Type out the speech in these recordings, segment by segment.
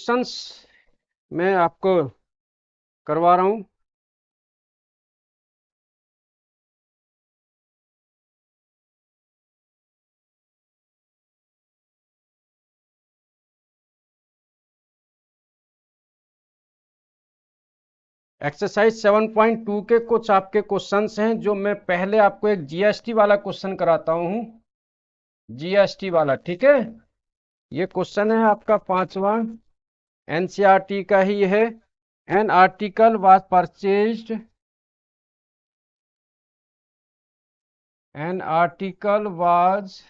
Questions मैं आपको करवा रहा हूं। एक्सरसाइज 7.2 के कुछ आपके क्वेश्चंस हैं जो मैं पहले आपको एक जीएसटी वाला क्वेश्चन कराता हूं। जीएसटी वाला, ठीक है। ये क्वेश्चन है आपका 5वां, एनसीईआरटी का ही है। An article was purchased, an article was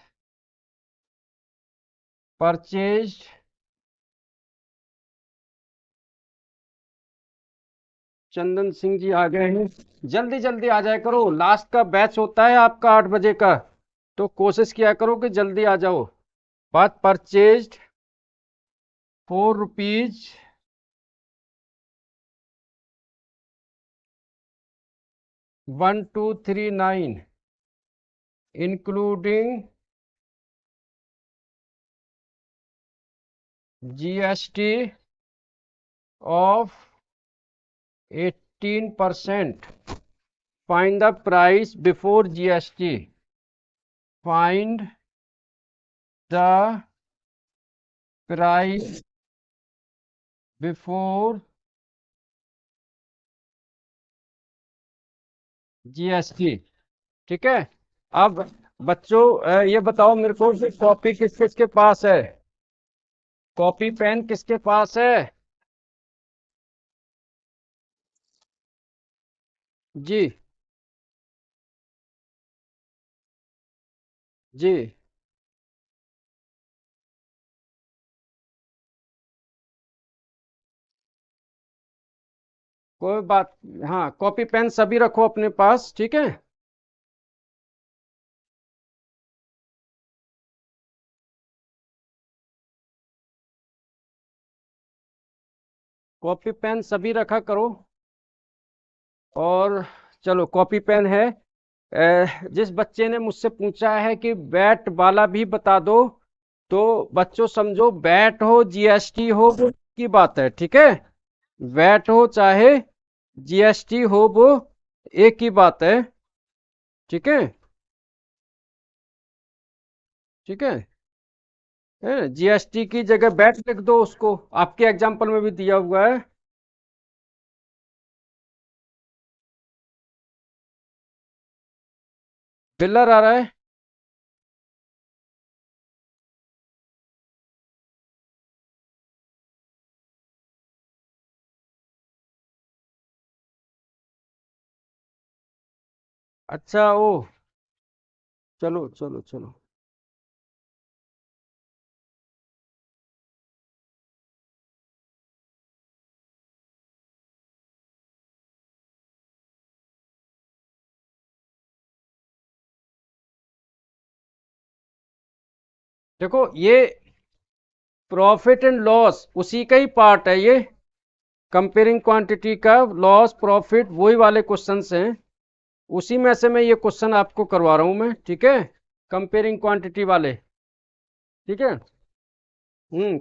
purchased Chandan Singh ji आ गए हैं। जल्दी जल्दी आ जाया करो, लास्ट का बैच होता है आपका 8 बजे का, तो कोशिश किया करो कि जल्दी आ जाओ। बात purchased ₹4 1239 including GST of 18%। Find the price before GST. Find the price before GST, ठीक है। अब बच्चों ये बताओ मेरे को कि कॉपी किस किस के पास है, कॉपी पेन किसके पास है? जी जी, कोई बात। हाँ, कॉपी पेन सभी रखो अपने पास, ठीक है। कॉपी पेन सभी रखा करो। और चलो, कॉपी पेन है। जिस बच्चे ने मुझसे पूछा है कि बैट वाला भी बता दो, तो बच्चों समझो, बैट हो जीएसटी हो वो की बात है, ठीक है। बैट हो चाहे जीएसटी हो वो एक ही बात है, ठीक है। ठीक है, जीएसटी की जगह बैट लिख दो, उसको आपके एग्जाम्पल में भी दिया हुआ है। बिल्लर आ रहा है। अच्छा, ओ, चलो चलो चलो। देखो, ये प्रॉफिट एंड लॉस उसी का ही पार्ट है ये। कंपेयरिंग क्वांटिटी का लॉस प्रॉफिट वही वाले क्वेश्चंस हैं। उसी में से मैं ये क्वेश्चन आपको करवा रहा हूं मैं, ठीक है। कंपेयरिंग क्वांटिटी वाले, ठीक है।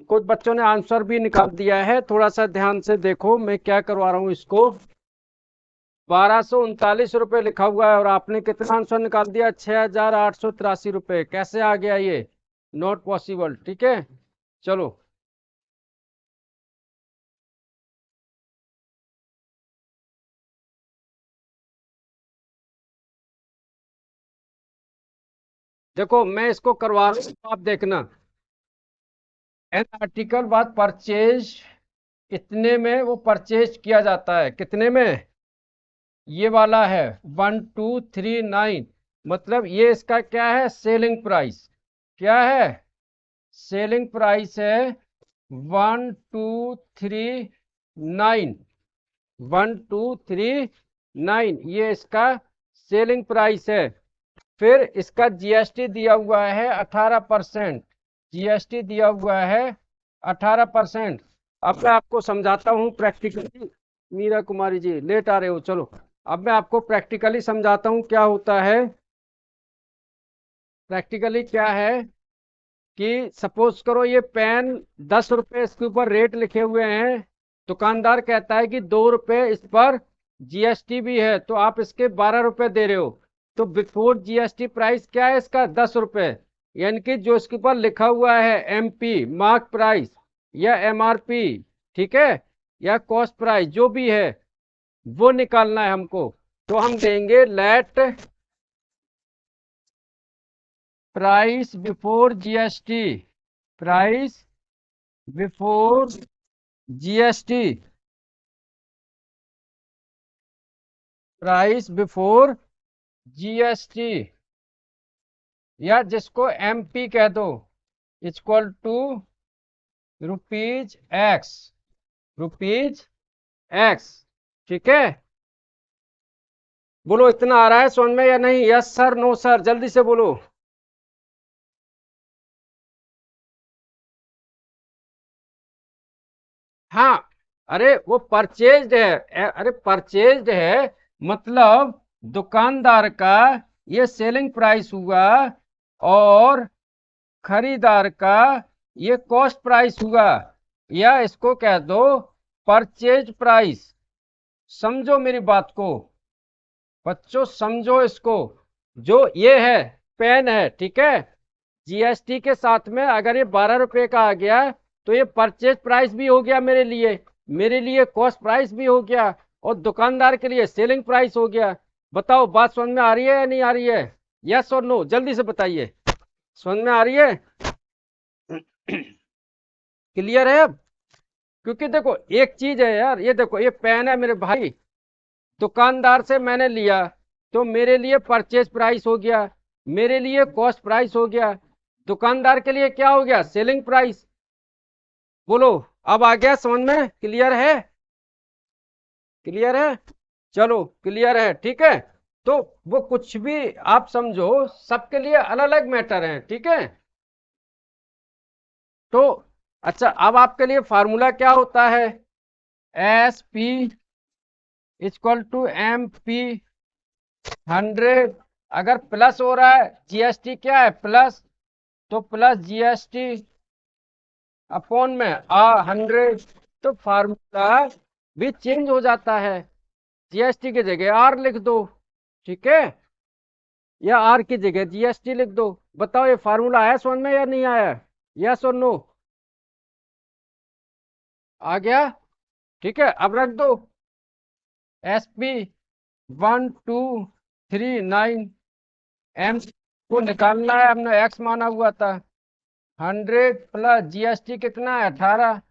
कुछ बच्चों ने आंसर भी निकाल दिया है, थोड़ा सा ध्यान से देखो मैं क्या करवा रहा हूँ इसको। 1239 रुपये लिखा हुआ है और आपने कितना आंसर निकाल दिया? 6883 रुपये। कैसे आ गया ये? नॉट पॉसिबल, ठीक है। चलो, देखो मैं इसको करवा रहा हूं, आप देखना। एन आर्टिकल बाद परचेज कितने में वो परचेज किया जाता है, कितने में? ये वाला है 1239, मतलब ये इसका क्या है? Selling price. क्या है? सेलिंग प्राइस है 1239। 1239 ये इसका सेलिंग प्राइस है। फिर इसका जीएसटी दिया हुआ है 18%। जीएसटी दिया हुआ है 18%। अब मैं आपको समझाता हूँ प्रैक्टिकली। मीरा कुमारी जी लेट आ रहे हो, चलो। अब मैं आपको प्रैक्टिकली समझाता हूँ क्या होता है। प्रैक्टिकली क्या है कि सपोज करो ये पेन 10 रुपए इसके ऊपर रेट लिखे हुए हैं, दुकानदार कहता है कि 2 रुपए इस पर जीएसटी भी है, तो आप इसके 12 रुपए दे रहे हो, तो बिफोर जीएसटी प्राइस क्या है इसका? 10 रुपए। यानी कि जो इसके ऊपर लिखा हुआ है एमपी मार्क प्राइस या एमआरपी, ठीक है, या कॉस्ट प्राइस जो भी है वो निकालना है हमको। तो हम देंगे let price before GST, price before GST, price before GST, या जिसको एमपी कह दो, equal to rupees x, rupees x. ठीक है, बोलो इतना आ रहा है समझ में या नहीं? यस सर, नो सर, जल्दी से बोलो। हाँ, अरे वो परचेज्ड है, अरे परचेज्ड है मतलब दुकानदार का ये सेलिंग प्राइस हुआ और खरीदार का ये कॉस्ट प्राइस हुआ, या इसको कह दो परचेज प्राइस। समझो मेरी बात को बच्चों, समझो इसको। जो ये है पेन है, ठीक है, जीएसटी के साथ में अगर ये 12 रुपए का आ गया तो ये परचेज प्राइस भी हो गया मेरे लिए कॉस्ट प्राइस भी हो गया, और दुकानदार के लिए सेलिंग प्राइस हो गया। बताओ बात समझ में आ रही है या नहीं आ रही है? यस और नो, जल्दी से बताइए। समझ में आ रही है? क्लियर है अब? क्योंकि देखो एक चीज है यार, ये देखो ये पेन है मेरे भाई, दुकानदार से मैंने लिया तो मेरे लिए परचेज प्राइस हो गया, मेरे लिए कॉस्ट प्राइस हो गया, दुकानदार के लिए क्या हो गया? Selling price. बोलो अब आ गया समझ में? क्लियर है? क्लियर है? चलो क्लियर है, ठीक है। तो वो कुछ भी आप समझो, सबके लिए अलग अलग मैटर है, ठीक है। तो अच्छा, अब आपके लिए फार्मूला क्या होता है? S P equal to M P 100। अगर प्लस हो रहा है, जीएसटी क्या है? प्लस, तो प्लस जीएसटी अपॉन में 100। तो फार्मूला भी चेंज हो जाता है, जीएसटी की जगह आर लिख दो, ठीक है, या आर की जगह जीएसटी लिख दो। बताओ ये फार्मूला आया समझ में या नहीं आया? यस और नो? आ गया, ठीक है। अब रख दो एस पी 1239 एम को निकालना है, हमने एक्स माना हुआ था। 100 प्लस जीएसटी कितना है? 18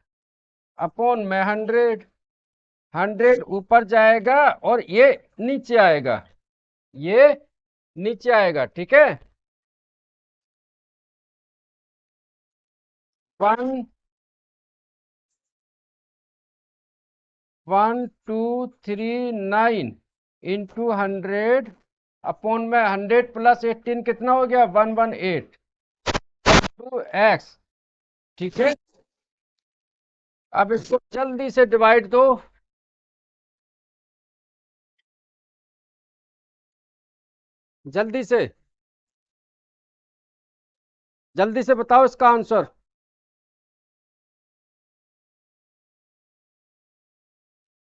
अपॉन में 100। 100 ऊपर जाएगा और ये नीचे आएगा, ये नीचे आएगा, ठीक है। 1239 इंटू 100 अपॉन में 100 प्लस 18 कितना हो गया? 118 टू एक्स, ठीक है। अब इसको जल्दी से डिवाइड दो, जल्दी से, जल्दी से बताओ इसका आंसर।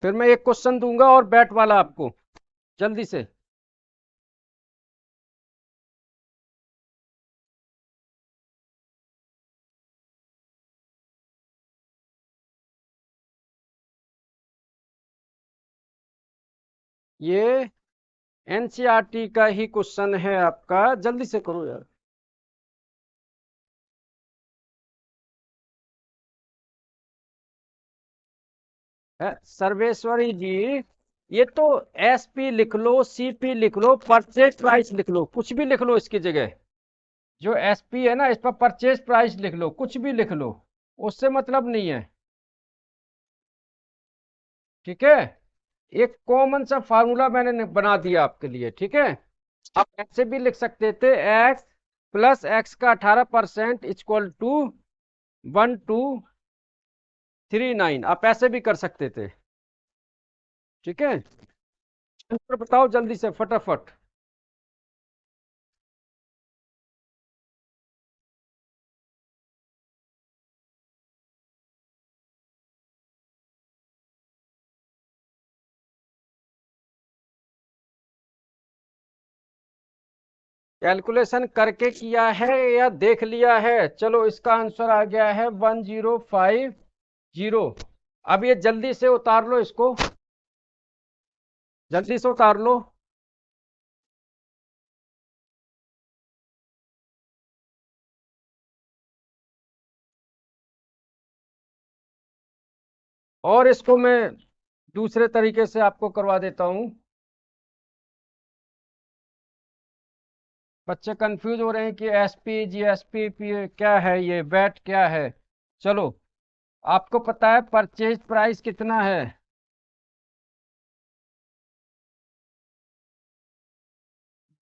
फिर मैं एक क्वेश्चन दूंगा और बैट वाला आपको, जल्दी से। ये एनसीईआरटी का ही क्वेश्चन है आपका, जल्दी से करो यार। सर्वेश्वरी जी, ये तो एसपी लिख लो, सीपी लिख लो, परचेज प्राइस लिख लो, कुछ भी लिख लो इसकी जगह। जो एसपी है ना, इस पर परचेज प्राइस लिख लो, कुछ भी लिख लो, उससे मतलब नहीं है, ठीक है। एक कॉमन सा फार्मूला मैंने बना दिया आपके लिए, ठीक है। आप ऐसे भी लिख सकते थे, एक्स प्लस एक्स का 18% इक्वल टू 1239, आप ऐसे भी कर सकते थे, ठीक है। आंसर बताओ जल्दी से फटाफट। कैलकुलेशन करके किया है या देख लिया है? चलो इसका आंसर आ गया है 1050। अब ये जल्दी से उतार लो, इसको जल्दी से उतार लो। और इसको मैं दूसरे तरीके से आपको करवा देता हूं। बच्चे कंफ्यूज हो रहे हैं कि एसपी जीएसपी क्या है, ये वैट क्या है। चलो, आपको पता है परचेज प्राइस कितना है?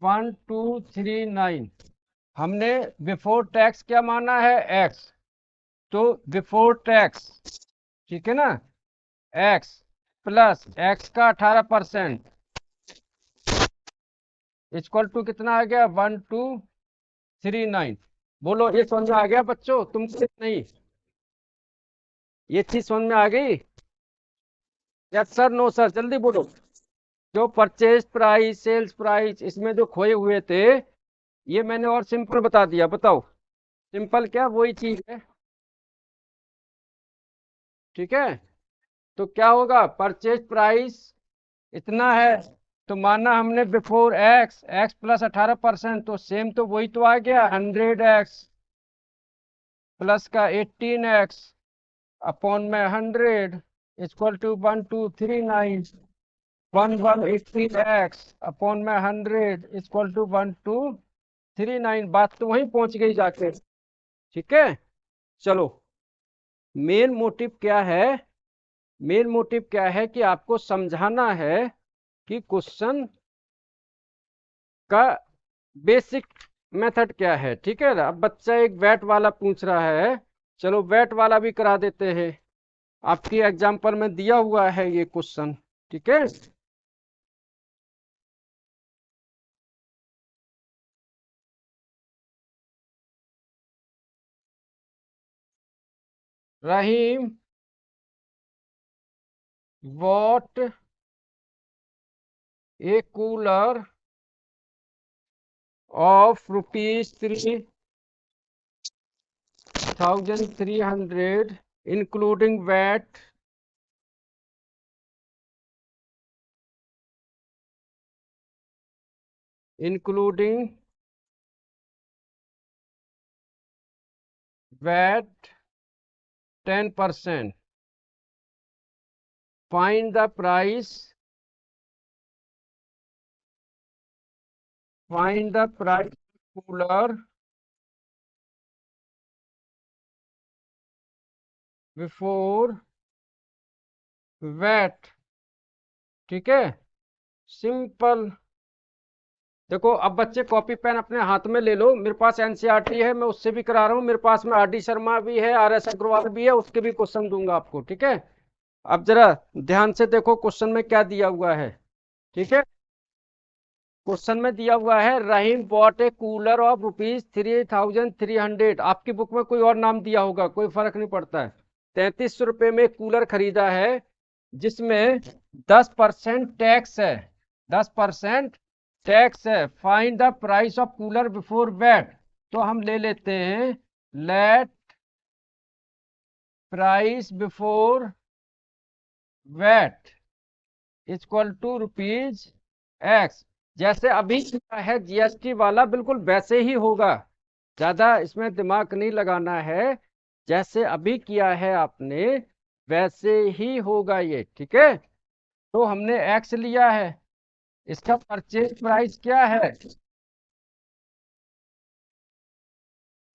1239। हमने बिफोर टैक्स क्या माना है? एक्स। तो बिफोर टैक्स, ठीक है ना, एक्स प्लस एक्स का 18% इक्वल टू कितना आ गया? 1239। बोलो, ये समझ में आ गया बच्चों तुमको? नहीं, ये चीज समझ में आ गई? यस सर, नो सर, जल्दी बोलो। जो परचेज प्राइस, सेल्स प्राइस, इसमें जो खोए हुए थे, ये मैंने और सिंपल बता दिया। बताओ, सिंपल क्या? वही चीज है, ठीक है। तो क्या होगा? परचेज प्राइस इतना है, तो माना हमने बिफोर एक्स, एक्स प्लस 18%, तो सेम तो वही तो आ गया, 100x प्लस का 18x अपॉन में 100 इक्वल टू 1239। 1118x अपॉन में 100 इक्वल टू 1239। बात तो वहीं पहुंच गई जाके, ठीक है। चलो, मेन मोटिव क्या है? मेन मोटिव क्या है कि आपको समझाना है कि क्वेश्चन का बेसिक मेथड क्या है, ठीक है। अब बच्चा एक वैट वाला पूछ रहा है, चलो वैट वाला भी करा देते हैं। आपकी एग्जाम्पल में दिया हुआ है ये क्वेश्चन, ठीक है। Rahim, bought a cooler of rupees 3,300 including VAT, including VAT 10%. Find the price. Find the price of cooler before VAT, ठीक है। सिंपल। देखो, अब बच्चे कॉपी पेन अपने हाथ में ले लो। मेरे पास एनसीईआरटी है, मैं उससे भी करा रहा हूँ। मेरे पास में आर डी शर्मा भी है, आर एस अग्रवाल भी है, उसके भी क्वेश्चन दूंगा आपको, ठीक है। अब जरा ध्यान से देखो क्वेश्चन में क्या दिया हुआ है, ठीक है। क्वेश्चन में दिया हुआ है, Rahim bought a cooler of rupees 3,300। आपकी बुक में कोई और नाम दिया होगा, कोई फर्क नहीं पड़ता है। 3300 रुपये में कूलर खरीदा है, जिसमें 10% टैक्स है। 10% टैक्स है। Find the price of cooler before VAT. तो हम ले लेते हैं, let price before VAT equal to rupees x. जैसे अभी किया है जीएसटी वाला, बिल्कुल वैसे ही होगा। ज्यादा इसमें दिमाग नहीं लगाना है। जैसे अभी किया है आपने, वैसे ही होगा ये, ठीक है। तो हमने एक्स लिया है, इसका परचेज प्राइस क्या है?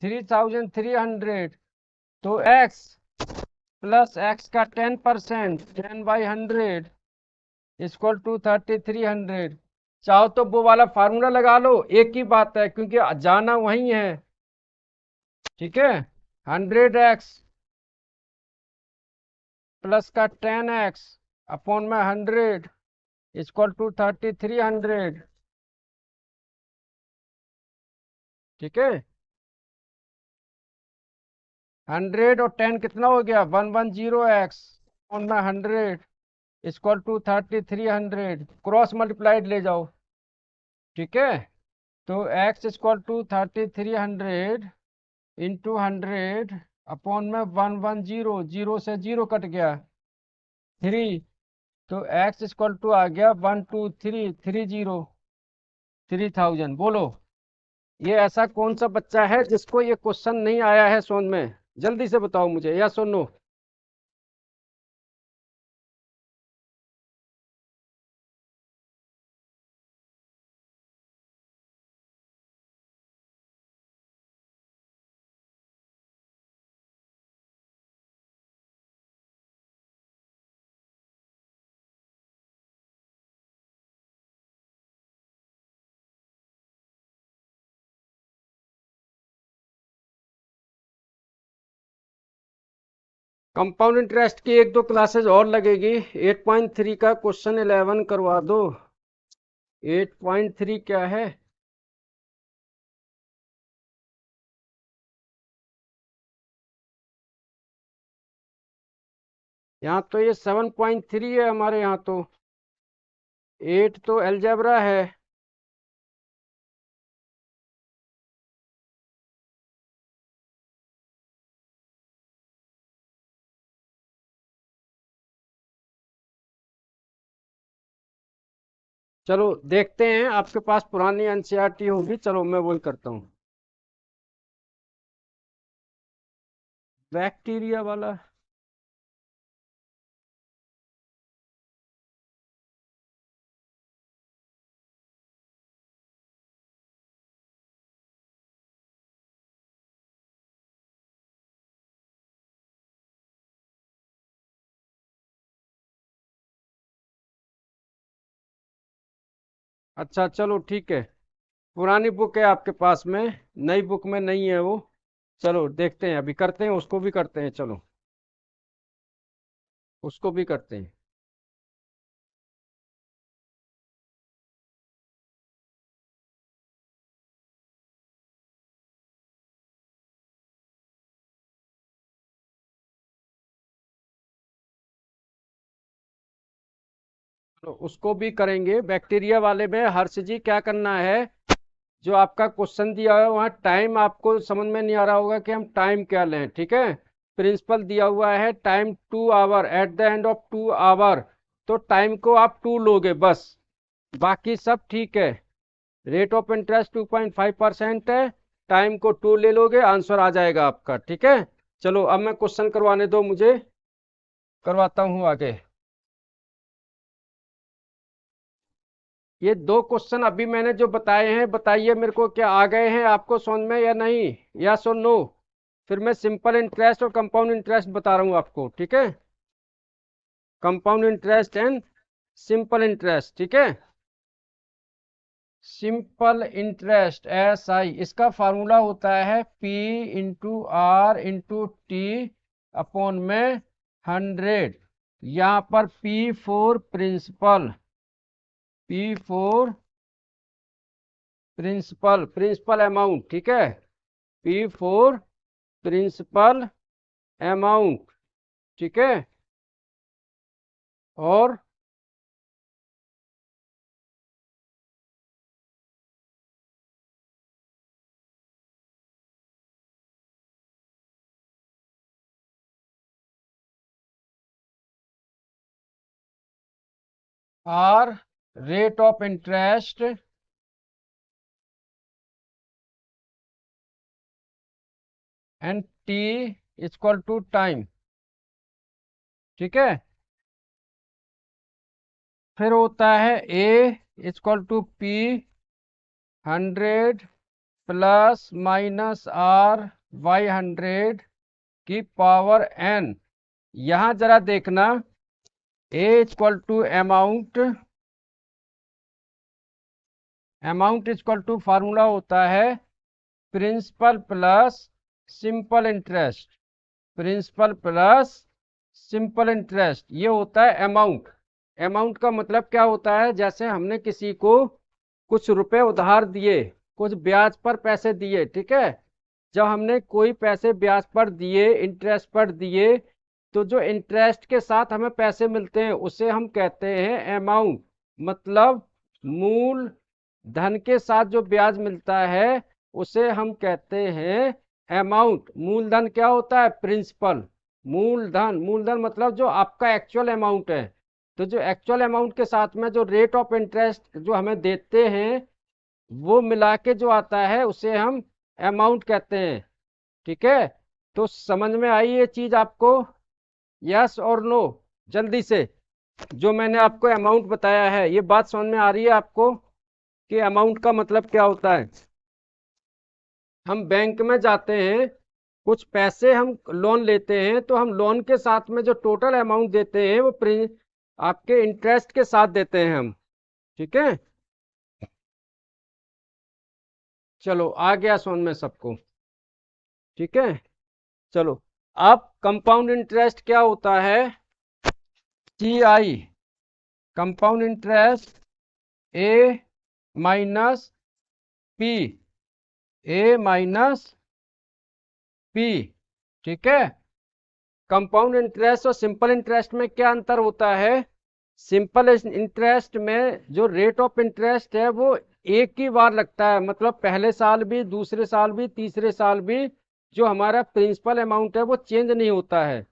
3,300। तो एक्स प्लस एक्स का 10%, 10/100 इक्वल टू 3,300। चाहो तो वो वाला फार्मूला लगा लो, एक ही बात है, क्योंकि जाना वही है, ठीक है। 100x प्लस का 10x अपॉन में 100 इक्वल टू 3,300, ठीक है। 100 और 10 कितना हो गया? 110x अपॉन में 100 इक्वल टू 3,300। क्रॉस मल्टीप्लाइड ले जाओ, ठीक है। तो x equal to 3300 into 100 upon में 110, 0 से 0 कट गया 3, तो x इक्वल टू आ गया 12330 बोलो ये ऐसा कौन सा बच्चा है जिसको ये क्वेश्चन नहीं आया है समझ में? जल्दी से बताओ मुझे, या सुनो। कंपाउंड इंटरेस्ट की एक दो क्लासेस और लगेगी। 8.3 का क्वेश्चन 11 करवा दो। 8.3 क्या है? यहाँ तो ये 7.3 है हमारे यहाँ तो। 8 तो अलजेब्रा है। चलो देखते हैं, आपके पास पुरानी एनसीईआरटी होगी, चलो मैं वही करता हूँ। बैक्टीरिया वाला। अच्छा चलो ठीक है, पुरानी बुक है आपके पास में, नई बुक में नहीं है वो। चलो देखते हैं, अभी करते हैं, उसको भी करते हैं, चलो उसको भी करते हैं। तो उसको भी करेंगे। बैक्टीरिया वाले में हर्ष जी क्या करना है, जो आपका क्वेश्चन दिया हुआ है वहाँ टाइम आपको समझ में नहीं आ रहा होगा कि हम टाइम क्या लें, ठीक है। प्रिंसिपल दिया हुआ है time 2 hour, at the end of 2 hour, तो टाइम को आप 2 लोगे बस, बाकी सब ठीक है। रेट ऑफ इंटरेस्ट 2.5% है, टाइम को 2 ले लोगे, आंसर आ जाएगा आपका, ठीक है। चलो अब मैं क्वेश्चन करवाने दो मुझे, करवाता हूँ आगे। ये दो क्वेश्चन अभी मैंने जो बताए हैं, बताइए मेरे को क्या आ गए हैं आपको समझ में या नहीं, या सो नो। फिर मैं सिंपल इंटरेस्ट और कंपाउंड इंटरेस्ट बता रहा हूँ आपको, ठीक है। Compound interest and simple interest, ठीक है। सिंपल इंटरेस्ट SI, इसका फार्मूला होता है P/R/T अपॉन में 100। यहाँ पर P4 principal, P4 principal amount, ठीक है। P4 प्रिंसिपल अमाउंट, ठीक है। और R rate of interest and T equal to time, ठीक है। फिर होता है A equal to P 100 plus minus R/100 की पावर N। यहां जरा देखना, A equal to amount, amount equal to formula होता है principal plus simple interest, principal plus simple interest, ये होता है अमाउंट। अमाउंट का मतलब क्या होता है, जैसे हमने किसी को कुछ रुपए उधार दिए, कुछ ब्याज पर पैसे दिए, ठीक है। जब हमने कोई पैसे ब्याज पर दिए, इंटरेस्ट पर दिए, तो जो इंटरेस्ट के साथ हमें पैसे मिलते हैं उसे हम कहते हैं अमाउंट, मतलब मूल धन के साथ जो ब्याज मिलता है उसे हम कहते हैं अमाउंट। मूलधन क्या होता है? प्रिंसिपल। मूलधन, मूलधन मतलब जो आपका एक्चुअल अमाउंट है। तो जो एक्चुअल अमाउंट के साथ में जो रेट ऑफ इंटरेस्ट जो हमें देते हैं वो मिला के जो आता है उसे हम अमाउंट कहते हैं। ठीक है, तो समझ में आई ये चीज आपको? यस और नो, जल्दी से। जो मैंने आपको अमाउंट बताया है ये बात समझ में आ रही है आपको कि अमाउंट का मतलब क्या होता है? हम बैंक में जाते हैं, कुछ पैसे हम लोन लेते हैं, तो हम लोन के साथ में जो टोटल अमाउंट देते हैं वो आपके इंटरेस्ट के साथ देते हैं हम। ठीक है, चलो आ गया समझ में सबको? ठीक है, चलो। अब कंपाउंड इंटरेस्ट क्या होता है? CI, compound interest A minus P, A minus P। ठीक है, कंपाउंड इंटरेस्ट और सिंपल इंटरेस्ट में क्या अंतर होता है? सिंपल इंटरेस्ट में जो रेट ऑफ इंटरेस्ट है वो एक ही बार लगता है, मतलब पहले साल भी, दूसरे साल भी, तीसरे साल भी जो हमारा प्रिंसिपल अमाउंट है वो चेंज नहीं होता है।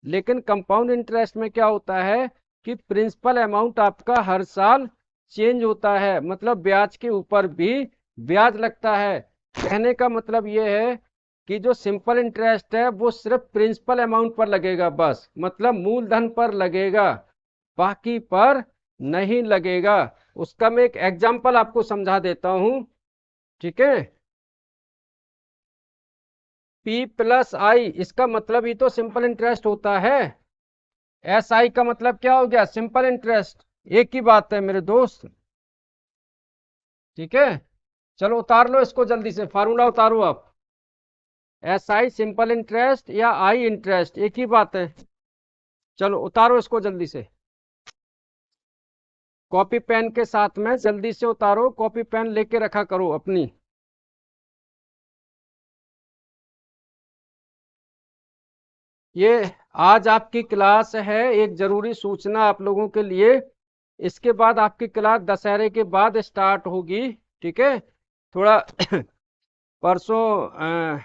लेकिन कंपाउंड इंटरेस्ट में क्या होता है कि प्रिंसिपल अमाउंट आपका हर साल चेंज होता है, मतलब ब्याज के ऊपर भी ब्याज लगता है। कहने का मतलब ये है कि जो सिंपल इंटरेस्ट है वो सिर्फ प्रिंसिपल अमाउंट पर लगेगा, बस मतलब मूलधन पर लगेगा, बाकी पर नहीं लगेगा। उसका मैं एक एग्जांपल आपको समझा देता हूं। ठीक है, P+I इसका मतलब ही तो सिंपल इंटरेस्ट होता है। SI का मतलब क्या हो गया? Simple interest. एक ही बात है मेरे दोस्त। ठीक है, चलो उतार लो इसको जल्दी से, फार्मूला उतारो आप। SI सिंपल इंटरेस्ट या आई इंटरेस्ट, एक ही बात है। चलो उतारो इसको जल्दी से, कॉपी पेन के साथ में जल्दी से उतारो, कॉपी पेन लेके रखा करो अपनी। ये आज आपकी क्लास है, एक जरूरी सूचना आप लोगों के लिए। इसके बाद आपकी क्लास दशहरे के बाद स्टार्ट होगी। ठीक है, थोड़ा परसों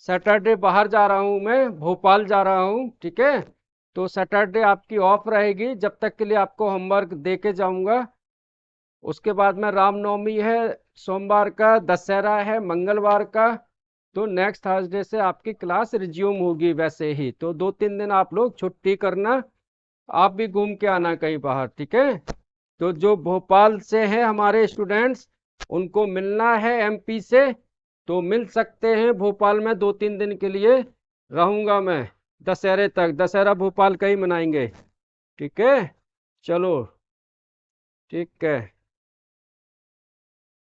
सैटरडे बाहर जा रहा हूँ, मैं भोपाल जा रहा हूँ। ठीक है, तो सैटरडे आपकी ऑफ रहेगी, जब तक के लिए आपको होमवर्क दे के जाऊंगा। उसके बाद में रामनवमी है, सोमवार का दशहरा है, मंगलवार का। तो नेक्स्ट थर्सडे से आपकी क्लास रिज्यूम होगी वैसे ही। तो 2-3 दिन आप लोग छुट्टी करना, आप भी घूम के आना कहीं बाहर। ठीक है, तो जो भोपाल से हैं हमारे स्टूडेंट्स उनको मिलना है MP से, तो मिल सकते हैं। भोपाल में 2-3 दिन के लिए रहूंगा मैं, दशहरे तक। दशहरा भोपाल का ही मनाएंगे। ठीक है, चलो ठीक है,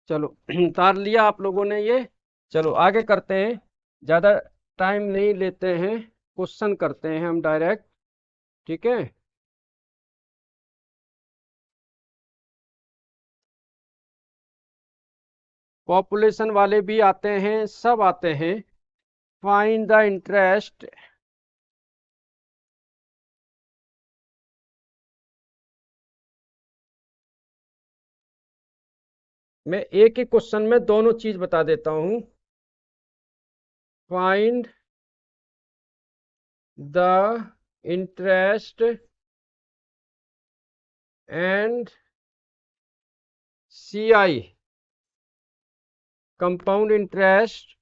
चलो उतार लिया आप लोगों ने ये। चलो आगे करते हैं, ज़्यादा टाइम नहीं लेते हैं, क्वेश्चन करते हैं हम डायरेक्ट। ठीक है, पॉपुलेशन वाले भी आते हैं, सब आते हैं। फाइंड द इंटरेस्ट मैं एक ही क्वेश्चन में दोनों चीज बता देता हूं। Find the interest and CI, compound interest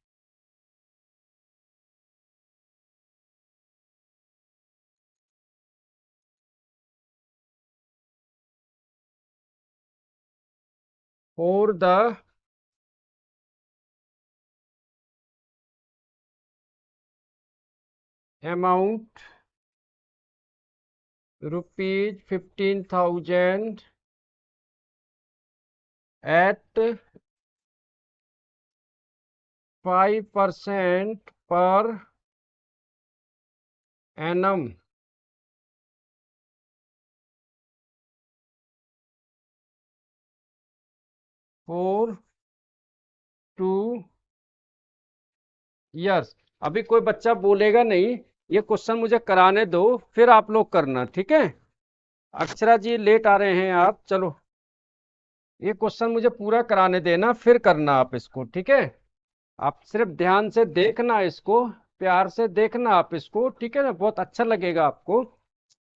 for the amount ₹15,000 at 5% per annum for 2 years। अभी कोई बच्चा बोलेगा नहीं, ये क्वेश्चन मुझे कराने दो, फिर आप लोग करना। ठीक है, अक्षरा जी लेट आ रहे हैं आप, चलो। ये क्वेश्चन मुझे पूरा कराने देना, फिर करना आप इसको, ठीक है। आप सिर्फ ध्यान से देखना इसको, प्यार से देखना आप इसको, ठीक है ना, बहुत अच्छा लगेगा आपको।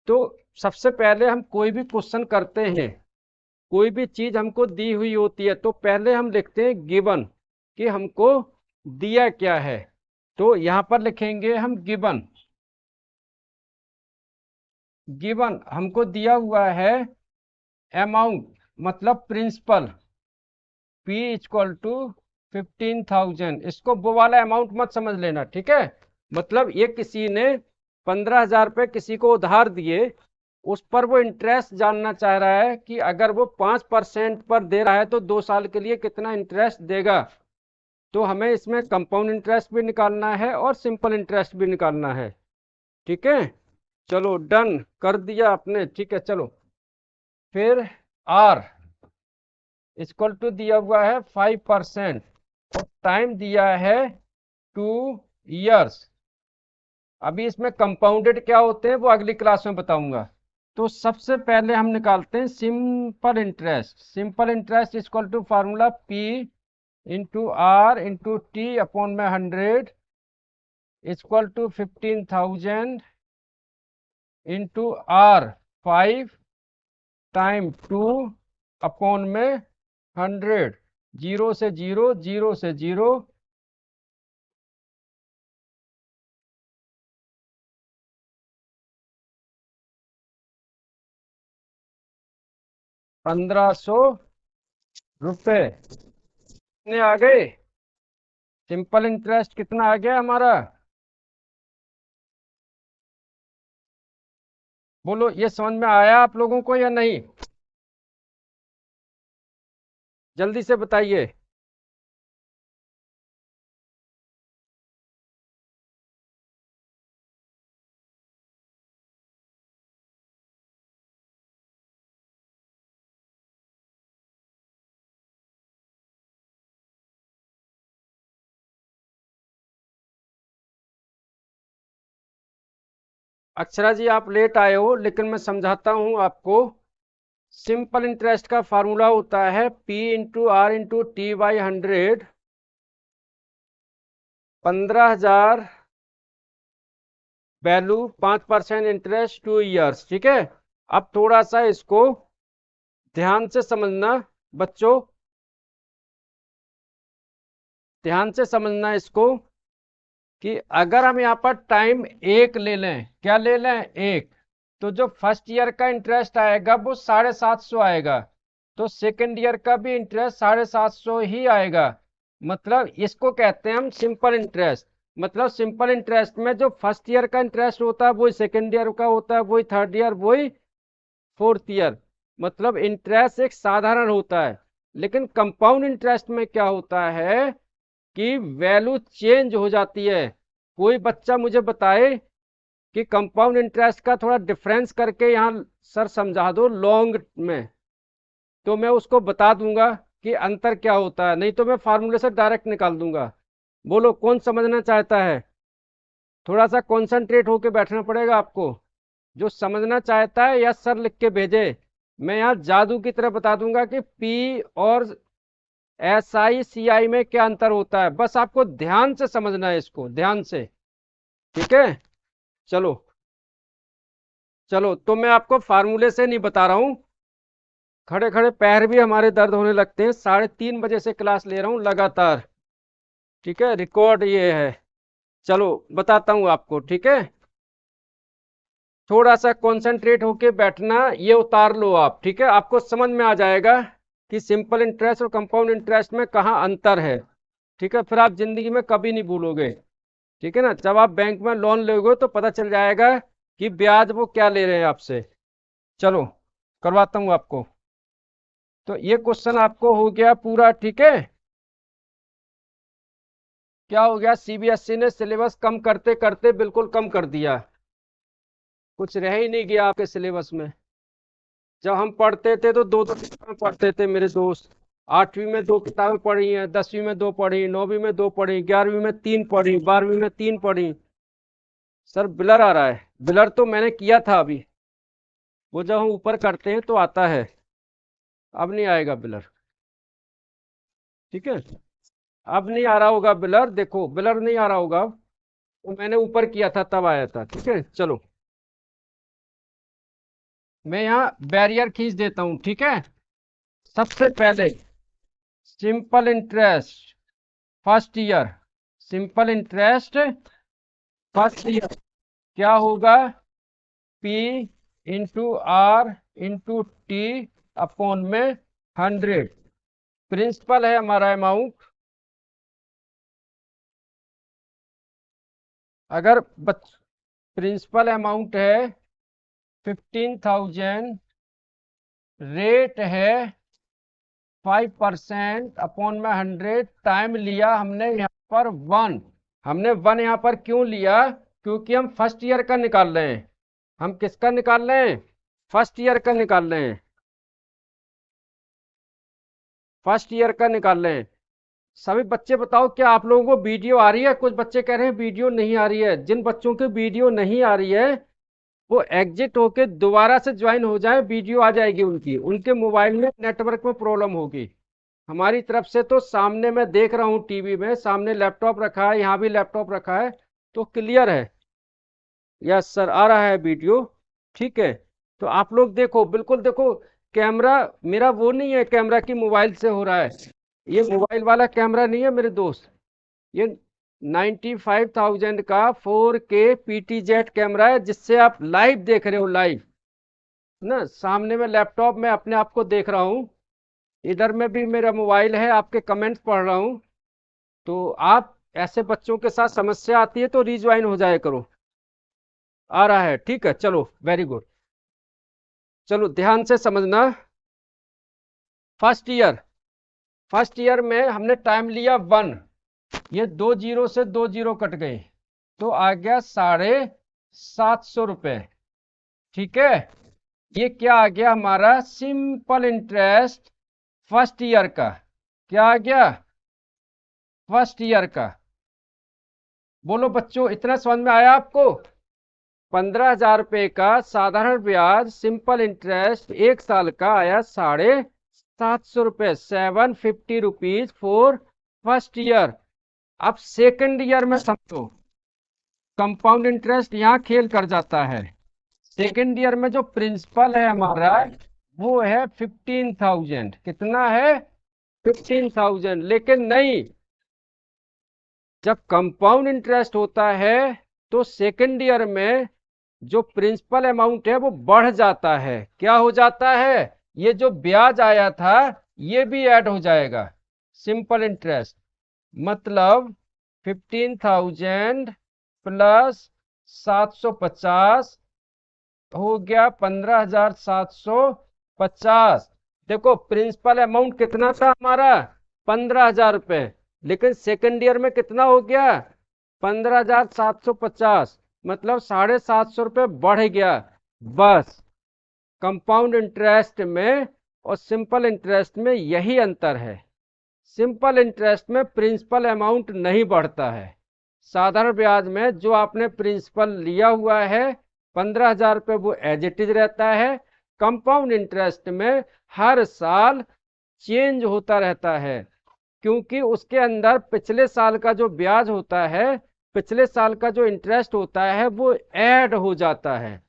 तो सबसे पहले हम कोई भी क्वेश्चन करते हैं, कोई भी चीज हमको दी हुई होती है, तो पहले हम लिखते हैं गिवन, कि हमको दिया क्या है। तो यहां पर लिखेंगे हम गिवन। गिवन हमको दिया हुआ है अमाउंट, मतलब प्रिंसिपल, P इक्वल टू 15,000। इसको वो वाला अमाउंट मत समझ लेना, ठीक है। मतलब ये किसी ने 15,000 रुपये किसी को उधार दिए, उस पर वो इंटरेस्ट जानना चाह रहा है कि अगर वो 5% पर दे रहा है तो 2 साल के लिए कितना इंटरेस्ट देगा। तो हमें इसमें कंपाउंड इंटरेस्ट भी निकालना है और सिंपल इंटरेस्ट भी निकालना है, ठीक है। चलो डन कर दिया आपने, ठीक है। चलो फिर आर इक्वल टू दिया हुआ है 5% और टाइम दिया है 2 इयर्स। अभी इसमें कंपाउंडेड क्या होते हैं वो अगली क्लास में बताऊंगा। तो सबसे पहले हम निकालते हैं simple interest. Simple interest equal to formula P into R into T upon में 100 equal to 15,000 into R 5 time 2 upon में 100। जीरो से जीरो, जीरो से जीरो, 1,500 रुपये कितने आ गए। सिंपल इंटरेस्ट कितना आ गया हमारा, बोलो, ये समझ में आया आप लोगों को या नहीं, जल्दी से बताइए। अक्षरा जी आप लेट आए हो, लेकिन मैं समझाता हूं आपको। सिंपल इंटरेस्ट का फार्मूला होता है P into R into T by 100। 15,000 value, 5% interest, 2 years, ठीक है। अब थोड़ा सा इसको ध्यान से समझना बच्चों, ध्यान से समझना इसको, कि अगर हम यहाँ पर टाइम 1 ले लें, क्या ले लें, 1, तो जो फर्स्ट ईयर का इंटरेस्ट आएगा वो 750 आएगा, तो सेकेंड ईयर का भी इंटरेस्ट 750 ही आएगा। मतलब इसको कहते हैं हम सिंपल इंटरेस्ट। मतलब सिंपल इंटरेस्ट में जो फर्स्ट ईयर का इंटरेस्ट होता है वही सेकेंड ईयर का होता है, वही थर्ड ईयर, वही फोर्थ ईयर। मतलब इंटरेस्ट एक साधारण होता है। लेकिन कंपाउंड इंटरेस्ट में क्या होता है कि वैल्यू चेंज हो जाती है। कोई बच्चा मुझे बताए कि कंपाउंड इंटरेस्ट का थोड़ा डिफरेंस करके यहाँ सर समझा दो लॉन्ग में, तो मैं उसको बता दूंगा कि अंतर क्या होता है, नहीं तो मैं फार्मूले से डायरेक्ट निकाल दूंगा। बोलो कौन समझना चाहता है, थोड़ा सा कॉन्सेंट्रेट होके बैठना पड़ेगा आपको। जो समझना चाहता है या सर लिख के भेजे, मैं यहाँ जादू की तरह बता दूंगा कि पी और SI CI में क्या अंतर होता है। बस आपको ध्यान से समझना है इसको, ध्यान से, ठीक है। चलो चलो, तो मैं आपको फार्मूले से नहीं बता रहा हूं, खड़े खड़े पैर भी हमारे दर्द होने लगते हैं। 3:30 बजे से क्लास ले रहा हूं लगातार, ठीक है, रिकॉर्ड ये है। चलो बताता हूं आपको, ठीक है। थोड़ा सा कंसंट्रेट होके बैठना, ये उतार लो आप, ठीक है। आपको समझ में आ जाएगा कि सिंपल इंटरेस्ट और कंपाउंड इंटरेस्ट में कहाँ अंतर है, ठीक है। फिर आप जिंदगी में कभी नहीं भूलोगे, ठीक है ना। जब आप बैंक में लोन लोगे तो पता चल जाएगा कि ब्याज वो क्या ले रहे हैं आपसे। चलो करवाता हूँ आपको। तो ये क्वेश्चन आपको हो गया पूरा, ठीक है। क्या हो गया, CBSE ने सिलेबस कम करते करते बिल्कुल कम कर दिया, कुछ रह ही नहीं गया आपके सिलेबस में। जब हम पढ़ते थे तो दो दो किताबें पढ़ते थे मेरे दोस्त। 8वीं में 2 किताबें पढ़ी हैं, 10वीं में 2 पढ़ी, 9वीं में 2 पढ़ी, 11वीं में 3 पढ़ी, 12वीं में 3 पढ़ी। सर ब्लर आ रहा है, ब्लर तो मैंने किया था अभी, वो जब हम ऊपर करते हैं तो आता है। अब नहीं आएगा ब्लर। ठीक है, अब नहीं आ रहा होगा ब्लर, देखो ब्लर नहीं आ रहा होगा, वो मैंने ऊपर किया था तब आया था। ठीक है चलो, मैं यहाँ बैरियर खींच देता हूँ। ठीक है, सबसे पहले simple interest first year, simple interest first year क्या होगा, P into R into T upon में 100। प्रिंसिपल है हमारा अमाउंट, अगर प्रिंसिपल अमाउंट है 15,000, रेट है 5% अपॉन में 100, टाइम लिया हमने यहाँ पर 1। हमने 1 यहाँ पर क्यों लिया, क्योंकि हम फर्स्ट ईयर का निकाल रहे हैं। हम किसका निकाल रहे हैं, फर्स्ट ईयर का निकाल रहे हैं, फर्स्ट ईयर का निकाल रहे हैं। सभी बच्चे बताओ क्या आप लोगों को वीडियो आ रही है, कुछ बच्चे कह रहे हैं वीडियो नहीं आ रही है। जिन बच्चों की वीडियो नहीं आ रही है वो एग्जिट होके दोबारा से ज्वाइन हो जाए, वीडियो आ जाएगी उनकी, उनके मोबाइल में नेटवर्क में प्रॉब्लम होगी। हमारी तरफ से तो सामने मैं देख रहा हूँ, टीवी में सामने लैपटॉप रखा है, यहाँ भी लैपटॉप रखा है, तो क्लियर है। यस सर आ रहा है वीडियो। ठीक है, तो आप लोग देखो, बिल्कुल देखो, कैमरा मेरा वो नहीं है कैमरा की मोबाइल से हो रहा है, ये मोबाइल वाला कैमरा नहीं है मेरे दोस्त, ये 95,000 का 4K PTZ कैमरा है, जिससे आप लाइव देख रहे हो, लाइव ना, सामने में लैपटॉप में अपने आप को देख रहा हूँ, इधर में भी मेरा मोबाइल है, आपके कमेंट्स पढ़ रहा हूँ। तो आप ऐसे बच्चों के साथ समस्या आती है तो रिज्वाइन हो जाए करो। आ रहा है, ठीक है चलो, वेरी गुड। चलो ध्यान से समझना, फर्स्ट ईयर, फर्स्ट ईयर में हमने टाइम लिया 1, ये 2 जीरो से 2 जीरो कट गए, तो आ गया 750 रुपये। ठीक है, ये क्या आ गया हमारा सिंपल इंटरेस्ट फर्स्ट ईयर का, क्या आ गया फर्स्ट ईयर का। बोलो बच्चों, इतना समझ में आया आपको। 15,000 रुपये का साधारण ब्याज सिंपल इंटरेस्ट एक साल का आया 750 रुपये, 750 रुपीज फॉर फर्स्ट ईयर। अब सेकंड ईयर में समझो, कंपाउंड इंटरेस्ट यहाँ खेल कर जाता है। सेकंड ईयर में जो प्रिंसिपल है हमारा वो है 15,000, कितना है 15,000, लेकिन नहीं, जब कंपाउंड इंटरेस्ट होता है तो सेकंड ईयर में जो प्रिंसिपल अमाउंट है वो बढ़ जाता है। क्या हो जाता है, ये जो ब्याज आया था ये भी ऐड हो जाएगा, सिंपल इंटरेस्ट, मतलब 15,000 प्लस 750 हो गया 15,750। देखो प्रिंसिपल अमाउंट कितना था हमारा 15,000 रुपये, लेकिन सेकंड ईयर में कितना हो गया 15,750, मतलब 750 रुपये बढ़ गया। बस कंपाउंड इंटरेस्ट में और सिंपल इंटरेस्ट में यही अंतर है, सिंपल इंटरेस्ट में प्रिंसिपल अमाउंट नहीं बढ़ता है। साधारण ब्याज में जो आपने प्रिंसिपल लिया हुआ है 15,000 रुपये वो एज इट इज रहता है। कंपाउंड इंटरेस्ट में हर साल चेंज होता रहता है, क्योंकि उसके अंदर पिछले साल का जो ब्याज होता है, पिछले साल का जो इंटरेस्ट होता है वो ऐड हो जाता है।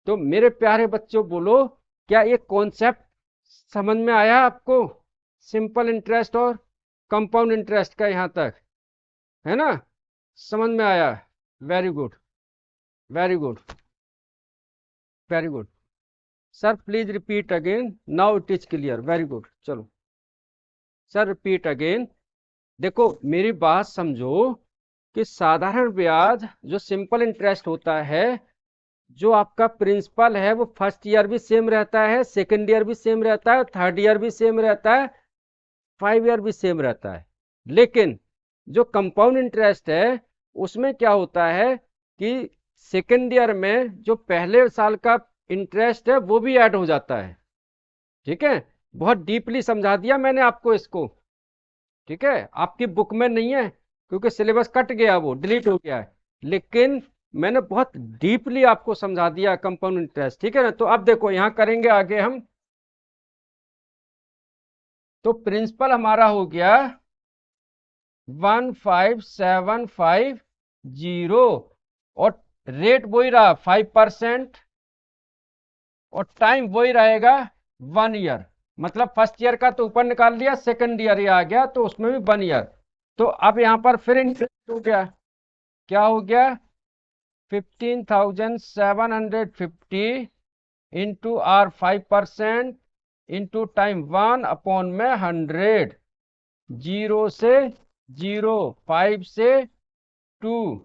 तो मेरे प्यारे बच्चों बोलो, क्या ये कॉन्सेप्ट समझ में आया आपको, सिंपल इंटरेस्ट और कंपाउंड इंटरेस्ट का, यहाँ तक है ना, समझ में आया। Very good, very good, very good. Sir please repeat again, now it is clear, very good. चलो सर रिपीट अगेन। देखो मेरी बात समझो कि साधारण ब्याज जो सिंपल इंटरेस्ट होता है, जो आपका प्रिंसिपल है वो फर्स्ट ईयर भी सेम रहता है, सेकंड ईयर भी सेम रहता है, थर्ड ईयर भी सेम रहता है, 5 ईयर भी सेम रहता है। लेकिन जो कंपाउंड इंटरेस्ट है उसमें क्या होता है कि सेकंड ईयर में जो पहले साल का इंटरेस्ट है वो भी ऐड हो जाता है। ठीक है, बहुत डीपली समझा दिया मैंने आपको इसको। ठीक है, आपकी बुक में नहीं है क्योंकि सिलेबस कट गया, वो डिलीट हो गया है, लेकिन मैंने बहुत डीपली आपको समझा दिया कंपाउंड इंटरेस्ट। ठीक है ना, तो अब देखो यहाँ करेंगे आगे हम तो प्रिंसिपल हमारा हो गया 15750 और रेट वही रहा 5% और टाइम वही रहेगा 1 ईयर। मतलब फर्स्ट ईयर का तो ऊपर निकाल लिया, सेकंड ईयर ही आ गया तो उसमें भी 1 ईयर। तो अब यहां पर फिर इंटरेस्ट हो गया, क्या हो गया 15,750 इंटू आर 5% इंटू टाइम 1/100। 0 से 0, 5 से 2,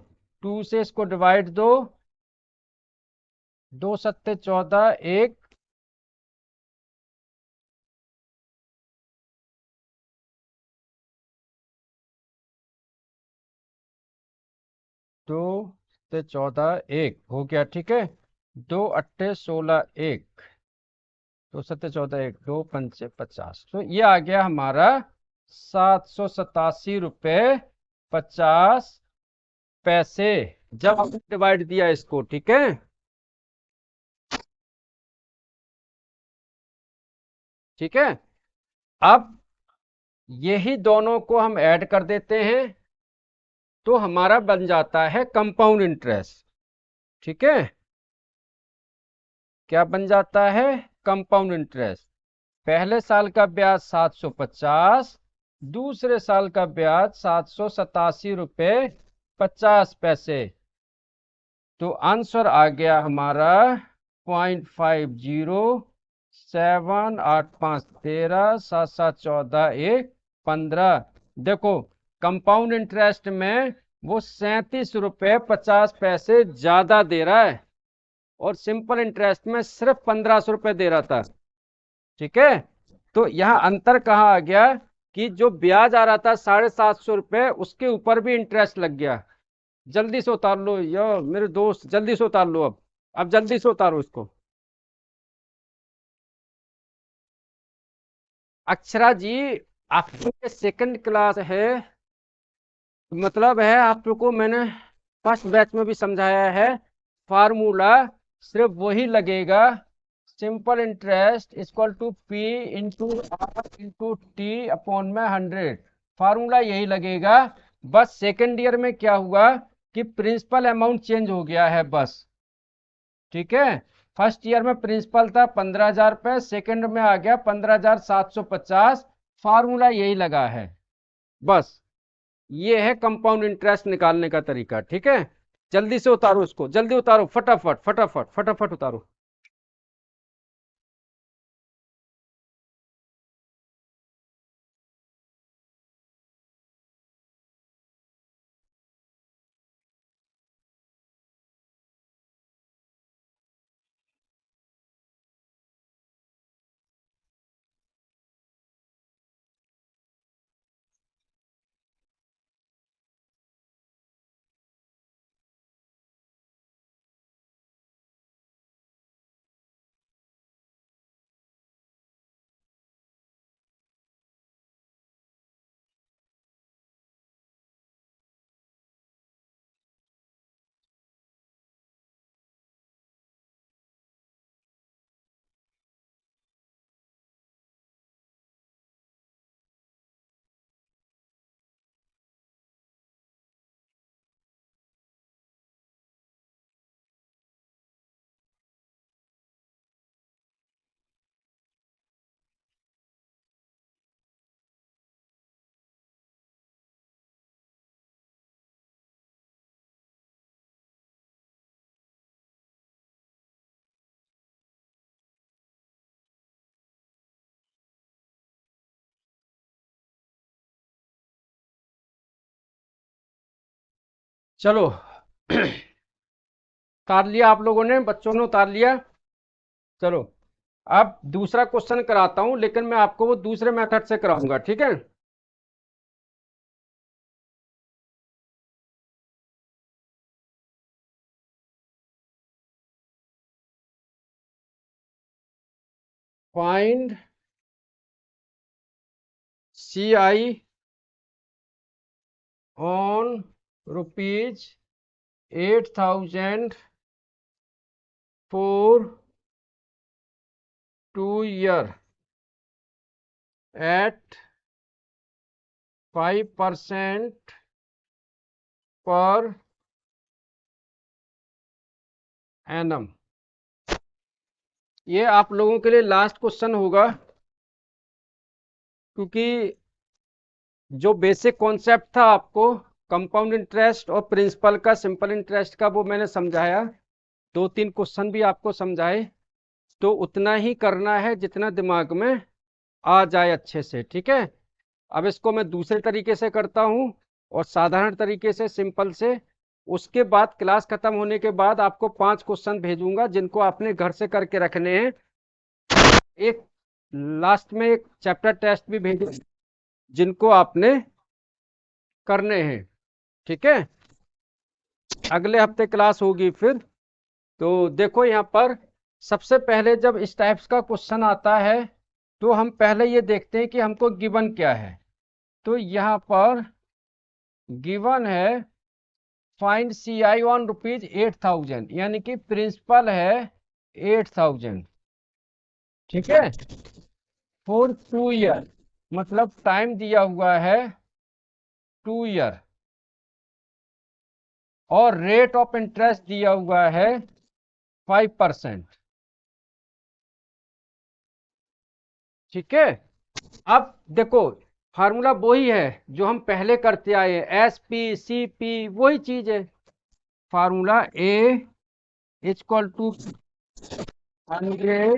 2 से इसको डिवाइड दो, 2 सत्ते 14, 1, 2 से 14, 1 हो गया। ठीक है, 2 अट्ठे 16, 1, 2 सत्ते 14, 1, 2 पंचे 50। तो ये आ गया हमारा 787 रुपये 50 पैसे जब हमने डिवाइड दिया इसको। ठीक है, ठीक है। अब यही दोनों को हम ऐड कर देते हैं तो हमारा बन जाता है कंपाउंड इंटरेस्ट। ठीक है, क्या बन जाता है कंपाउंड इंटरेस्ट। पहले साल का ब्याज 750, दूसरे साल का ब्याज 787 रुपये 50 पैसे। तो आंसर आ गया हमारा 0.50, 7, 8, 5, 13, 7, 7, 14, 1, 15। देखो कंपाउंड इंटरेस्ट में वो 37 रुपये 50 पैसे ज्यादा दे रहा है और सिंपल इंटरेस्ट में सिर्फ 1500 रुपये दे रहा था। ठीक है, तो यहाँ अंतर कहाँ आ गया कि जो ब्याज आ रहा था 750 रुपये उसके ऊपर भी इंटरेस्ट लग गया। जल्दी से उतार लो यो मेरे दोस्त, जल्दी से उतार लो। अब जल्दी से उतारो इसको। अक्षरा जी, आपकी सेकंड क्लास है, मतलब है आप लोग को मैंने फर्स्ट बैच में भी समझाया है। फार्मूला सिर्फ वही लगेगा, simple interest equal to P into R into T upon में 100। फार्मूला यही लगेगा। बस सेकेंड ईयर में क्या हुआ कि प्रिंसिपल अमाउंट चेंज हो गया है बस। ठीक है, फर्स्ट ईयर में प्रिंसिपल था 15,000 रुपये, सेकेंड में आ गया 15,750। फार्मूला यही लगा है बस। ये है कंपाउंड इंटरेस्ट निकालने का तरीका। ठीक है, जल्दी से उतारो उसको, जल्दी उतारो, फटाफट फटाफट फटाफट उतारो। चलो उतार लिया आप लोगों ने, बच्चों ने उतार लिया। चलो अब दूसरा क्वेश्चन कराता हूं, लेकिन मैं आपको वो दूसरे मेथड से कराऊंगा। ठीक है, find CI on rupees 8,000 for 2 year at 5% पर एनम। ये आप लोगों के लिए लास्ट क्वेश्चन होगा, क्योंकि जो बेसिक कॉन्सेप्ट था आपको कंपाउंड इंटरेस्ट और प्रिंसिपल का, सिंपल इंटरेस्ट का, वो मैंने समझाया। 2-3 क्वेश्चन भी आपको समझाए, तो उतना ही करना है जितना दिमाग में आ जाए अच्छे से, ठीक है। अब इसको मैं दूसरे तरीके से करता हूँ और साधारण तरीके से, सिंपल से। उसके बाद क्लास खत्म होने के बाद आपको 5 क्वेश्चन भेजूंगा जिनको आपने घर से करके रखने हैं। एक लास्ट में एक चैप्टर टेस्ट भी भेजूंगा जिनको आपने करने हैं, ठीक है। अगले हफ्ते क्लास होगी फिर। तो देखो यहाँ पर सबसे पहले जब इस टाइप्स का क्वेश्चन आता है तो हम पहले ये देखते हैं कि हमको गिवन क्या है। तो यहाँ पर गिवन है फाइंड CI ऑन ₹8,000, यानी कि प्रिंसिपल है 8,000, ठीक है, फॉर 2 ईयर, मतलब टाइम दिया हुआ है 2 ईयर, और रेट ऑफ इंटरेस्ट दिया हुआ है 5%, ठीक है। अब देखो फार्मूला वही है जो हम पहले करते आए हैं, SP CP वही चीज है। Formula A equal to 100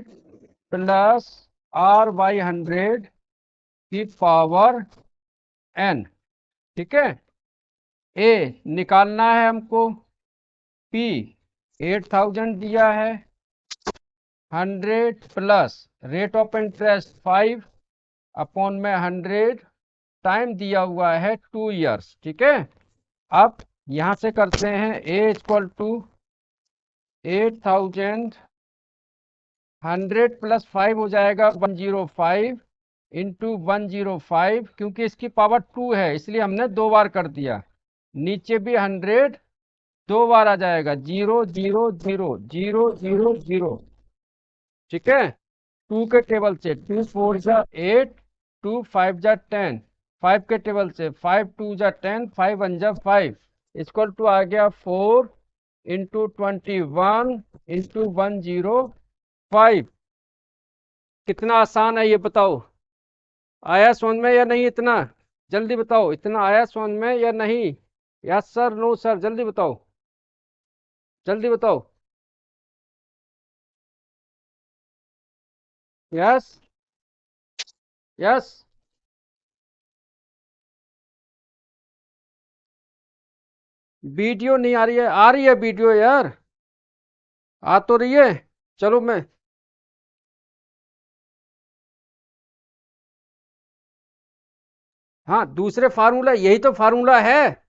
plus R/100 की पावर n, ठीक है। A निकालना है हमको, P 8,000 दिया है, 100 plus rate of interest 5 upon में 100, टाइम दिया हुआ है 2 ईयर्स, ठीक है। अब यहां से करते हैं A इक्वल टू 8,000, 100 प्लस 5 हो जाएगा 105 इंटू 105, क्योंकि इसकी पावर 2 है इसलिए हमने 2 बार कर दिया। नीचे भी 100 2 बार आ जाएगा, 0 0 0 0 0 0, ठीक है। 2 के टेबल से 2 4 जा 8, 2 5 जा 10, 5 के टेबल से 5 2 जा 10, 5 1 जा 5, इक्वल टू आ गया 4 इंटू 21 इंटू 105। कितना आसान है ये बताओ, आया समझ में या नहीं? इतना जल्दी बताओ, इतना आया समझ में या नहीं? यस सर, नो सर, जल्दी बताओ, जल्दी बताओ। Yes yes. वीडियो नहीं आ रही है वीडियो यार, आ तो रही है। चलो मैं, हाँ दूसरे फार्मूला, यही तो फार्मूला है।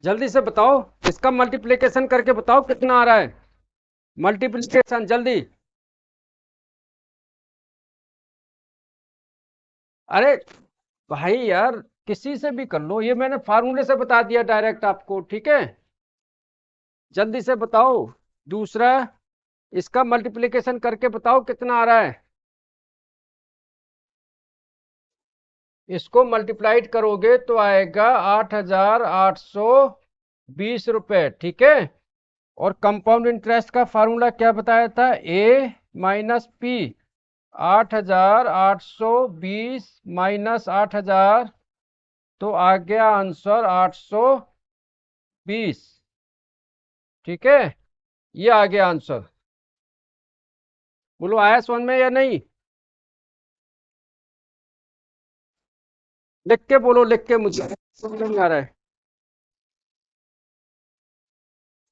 जल्दी से बताओ, इसका मल्टीप्लिकेशन करके बताओ कितना आ रहा है, मल्टीप्लिकेशन जल्दी। अरे भाई यार, किसी से भी कर लो, ये मैंने फार्मूले से बता दिया डायरेक्ट आपको, ठीक है। जल्दी से बताओ। दूसरा, इसका मल्टीप्लिकेशन करके बताओ कितना आ रहा है। इसको मल्टीप्लाइड करोगे तो आएगा 8,820 रुपये, ठीक है। और कंपाउंड इंटरेस्ट का फार्मूला क्या बताया था? A-P, 8,820 माइनस 8,000, तो आ गया आंसर 820, ठीक है। ये आ गया आंसर। बोलो आया समझ में या नहीं? लिख के बोलो, लिख के, मुझे समझ नहीं आ रहा है।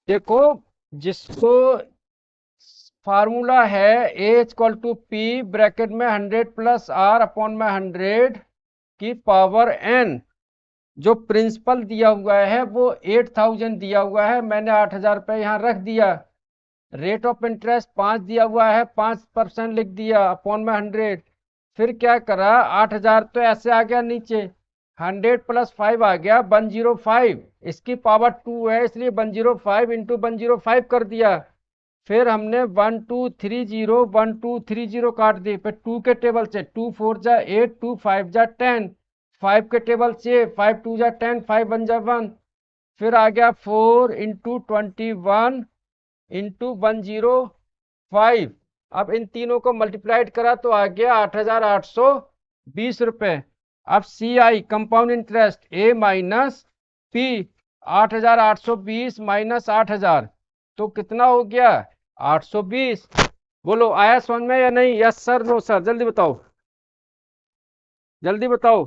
देखो, जिसको फार्मूला है A=P ब्रैकेट में 100 प्लस R अपॉन में 100 की पावर n, जो प्रिंसिपल दिया हुआ है वो 8000 दिया हुआ है, मैंने 8000 रुपये यहाँ रख दिया। रेट ऑफ इंटरेस्ट 5 दिया हुआ है, 5% लिख दिया अपॉन में 100। फिर क्या करा, 8000 तो ऐसे आ गया नीचे, 100 + 5 आ गया 105, इसकी पावर 2 है इसलिए 105 इंटू 105 कर दिया। फिर हमने 1230 काट दिए, फिर 2 के टेबल से 2 4 जा 8, 2 5 जा 10, 5 के टेबल से 5 2 जा 10, 5 1 जा 1। फिर आ गया 4 इंटू 21 इंटू 105। अब इन तीनों को मल्टीप्लाइड करा तो आ गया 8820 रुपये। अब CI compound interest A minus P, 8820 minus 8000 तो कितना हो गया 820। बोलो आया समझ में या नहीं? यस सर, नो सर, जल्दी बताओ, जल्दी बताओ।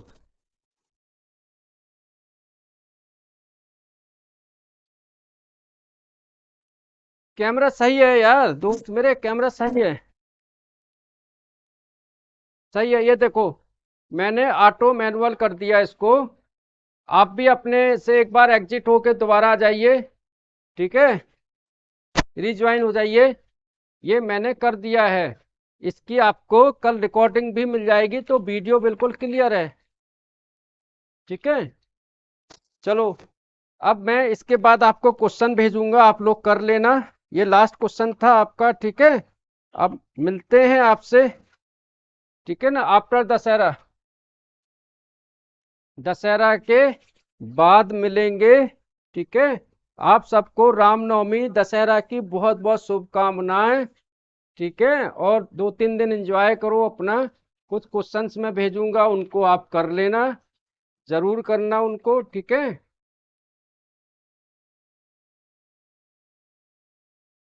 कैमरा सही है यार दोस्त मेरे, कैमरा सही है, सही है। ये देखो मैंने ऑटो मैनुअल कर दिया इसको। आप भी अपने से एक बार एग्जिट होके दोबारा आ जाइए, ठीक है, रिज्वाइन हो जाइए। ये मैंने कर दिया है, इसकी आपको कल रिकॉर्डिंग भी मिल जाएगी, तो वीडियो बिल्कुल क्लियर है, ठीक है। चलो अब मैं इसके बाद आपको क्वेश्चन भेजूंगा, आप लोग कर लेना। ये लास्ट क्वेश्चन था आपका, ठीक है। अब मिलते हैं आपसे, ठीक है ना, आफ्टर दशहरा, दशहरा के बाद मिलेंगे, ठीक है। आप सबको रामनवमी दशहरा की बहुत बहुत शुभकामनाएं, ठीक है। और 2-3 दिन एंजॉय करो अपना। कुछ क्वेश्चंस मैं भेजूंगा उनको आप कर लेना, जरूर करना उनको, ठीक है।